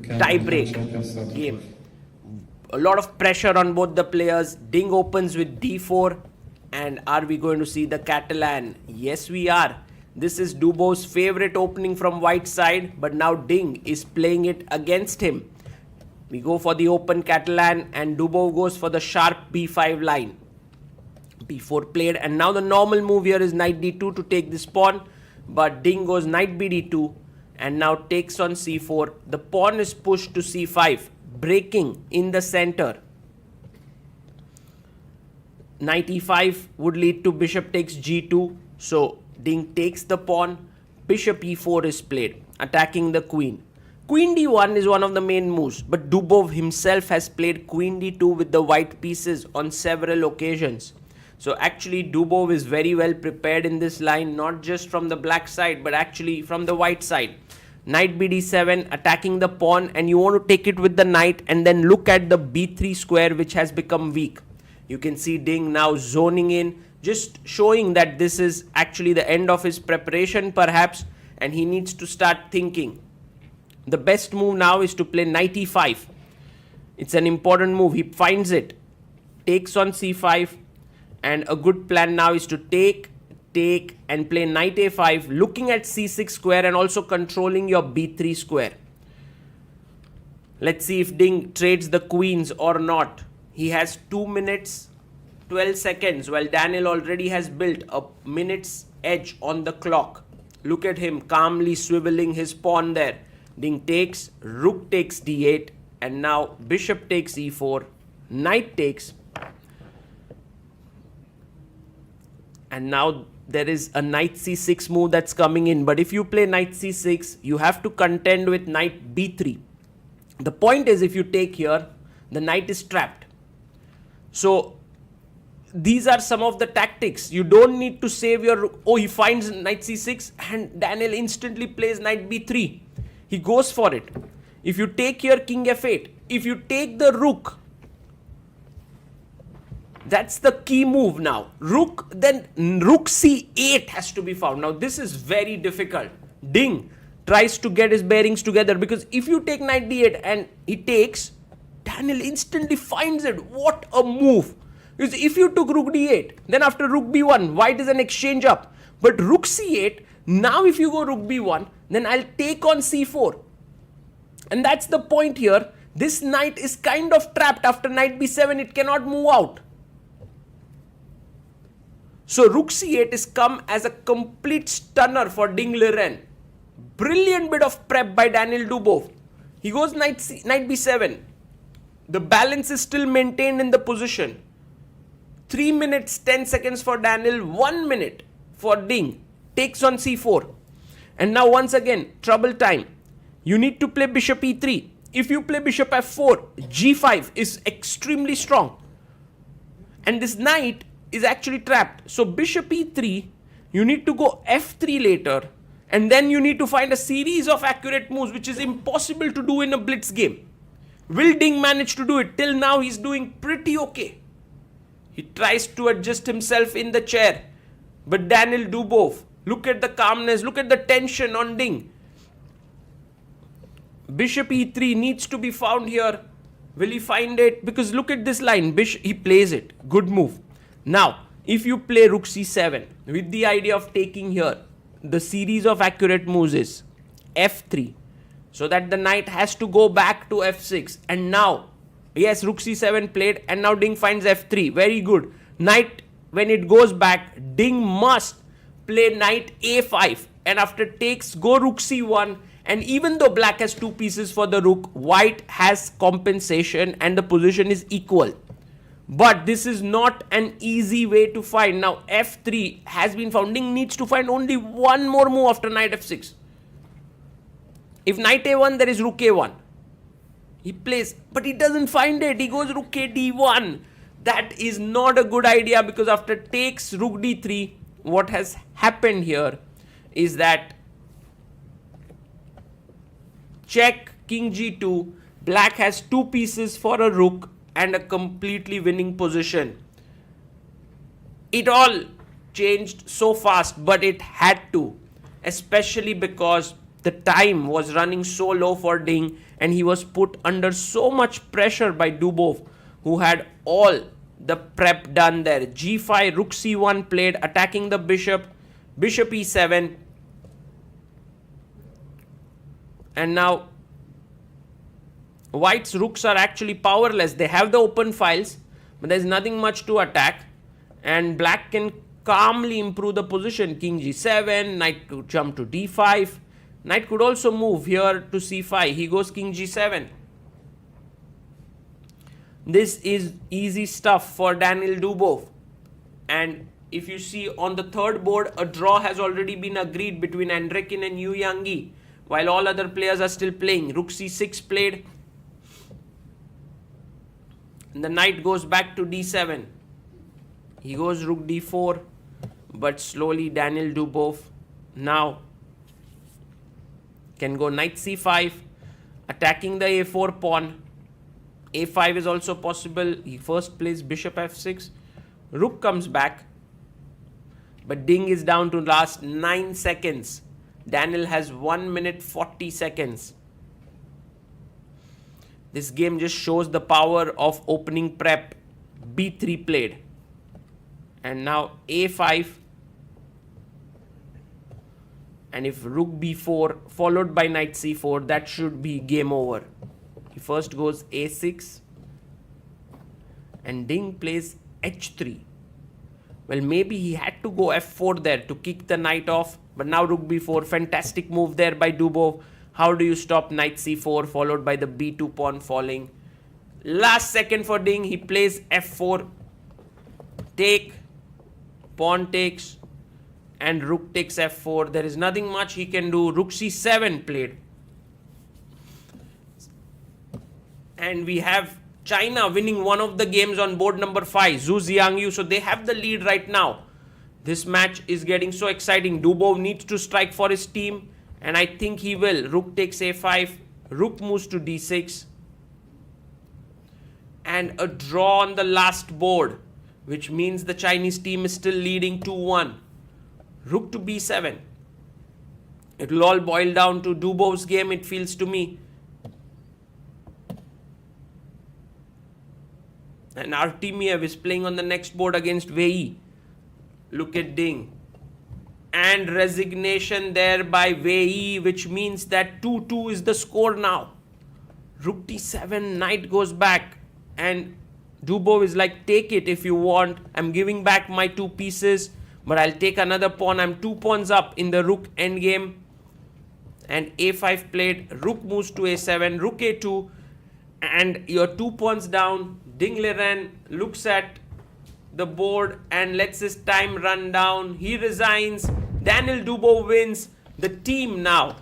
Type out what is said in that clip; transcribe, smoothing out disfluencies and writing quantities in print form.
tie-break game. A lot of pressure on both the players. Ding opens with d4. And are we going to see the Catalan? Yes, we are. This is Dubov's favorite opening from white side, but now Ding is playing it against him. We go for the open Catalan and Dubov goes for the sharp b5 line. b4 played, and now the normal move here is knight d2 to take this pawn, but Ding goes knight bd2 and now takes on c4. The pawn is pushed to c5, breaking in the center. Knight e5 would lead to bishop takes g2, so Ding takes the pawn. Bishop e4 is played, attacking the queen. Queen d1 is one of the main moves, but Dubov himself has played queen d2 with the white pieces on several occasions. So actually Dubov is very well prepared in this line, not just from the black side, but actually from the white side. Knight bd7, attacking the pawn, and you want to take it with the knight and then look at the b3 square which has become weak. You can see Ding now zoning in, just showing that this is actually the end of his preparation perhaps, and he needs to start thinking. The best move now is to play knight e5. It's an important move. He finds it, takes on c5, and a good plan now is to take, and play knight a5, looking at c6 square and also controlling your b3 square. Let's see if Ding trades the queens or not. He has 2 minutes 12 seconds, while Daniil already has built a minute's edge on the clock. Look at him calmly swiveling his pawn there. Ding takes, rook takes d8, and now bishop takes e4, knight takes. And now there is a knight c6 move that's coming in. But if you play knight c6, you have to contend with knight b3. The point is, if you take here, the knight is trapped. So these are some of the tactics. You don't need to save your rook. Oh, he finds knight c6 and Daniil instantly plays knight b3. He goes for it. If you take here king f8, if you take the rook, that's the key move now. Rook, then rook c8 has to be found. Now this is very difficult. Ding tries to get his bearings together, because if you take knight d8 and he takes, Daniil instantly finds it. What a move. Because if you took rook d8, then after rook b1, white is an exchange up. But rook c8, now if you go rook b1, then I'll take on c4. And that's the point here. This knight is kind of trapped. After knight b7, it cannot move out. So rook c8 is come as a complete stunner for Ding Liren. Brilliant bit of prep by Daniil Dubov. He goes knight b7. The balance is still maintained in the position. 3 minutes 10 seconds for Daniil, 1 minute for Ding. Takes on c4. And now once again, trouble time. You need to play bishop e3. If you play bishop f4, g5 is extremely strong. And this knight is actually trapped. So bishop e3, you need to go f3 later. And then you need to find a series of accurate moves, which is impossible to do in a blitz game. Will Ding manage to do it? Till now, he's doing pretty okay. He tries to adjust himself in the chair. But Daniil Dubov, look at the calmness, look at the tension on Ding. Bishop e3 needs to be found here. Will he find it? Because look at this line. He plays it. Good move. Now, if you play rook c7 with the idea of taking here, the series of accurate moves is f3. So that the knight has to go back to f6. And now, yes, rook c7 played, and now Ding finds f3. Very good. Knight, when it goes back, Ding must play knight a5. And after takes, go rook c1. And even though black has 2 pieces for the rook, white has compensation and the position is equal. But this is not an easy way to find. Now f3 has been found. Ding needs to find only one more move after knight f6. If knight a1, there is rook a1. He plays, but he doesn't find it. He goes rook a d1. That is not a good idea, because after takes rook d3, what has happened here is that check king g2. Black has 2 pieces for a rook and a completely winning position. It all changed so fast, but it had to, especially because the time was running so low for Ding and he was put under so much pressure by Dubov, who had all the prep done there. G5, rook c1 played, attacking the bishop, bishop e7, and now white's rooks are actually powerless. They have the open files, but there's nothing much to attack, and black can calmly improve the position. King g7, knight could jump to d5, knight could also move here to c5. He goes king g7. This is easy stuff for Daniil Dubov. And if you see on the third board, a draw has already been agreed between Andrekin and Yu Yangyi, while all other players are still playing. Rook c6 played, and the knight goes back to d7. He goes rook d4, but slowly Daniil Dubov now can go knight c5, attacking the a4 pawn. a5 is also possible. He first plays bishop f6. Rook comes back, but Ding is down to last 9 seconds. Daniil has 1 minute 40 seconds. This game just shows the power of opening prep. b3 played, and now a5, and if rook b4 followed by knight c4, that should be game over. He first goes a6, and Ding plays h3. Well, maybe he had to go f4 there to kick the knight off, but now rook b4, fantastic move there by Dubov. How do you stop knight c4 followed by the b2 pawn falling? Last second for Ding, he plays f4, take, pawn takes, and rook takes f4. There is nothing much he can do. Rook c7 played. And we have China winning one of the games on board number 5, Zhu Jiangyu. So they have the lead right now. This match is getting so exciting. Dubov needs to strike for his team, and I think he will. Rook takes a5, rook moves to d6, and a draw on the last board, which means the Chinese team is still leading 2-1. Rook to b7. It will all boil down to Dubov's game, it feels to me. And Artemiev is playing on the next board against Wei. Look at Ding. And resignation there by Wei, which means that 2-2 is the score now. Rook d7, knight goes back, and Dubov is like, take it if you want. I'm giving back my 2 pieces, but I'll take another pawn. I'm 2 pawns up in the rook endgame. And a5 played, rook moves to a7, rook a2, and you're 2 pawns down. Ding Liren looks at the board and lets his time run down. He resigns. Daniil Dubov wins. The team now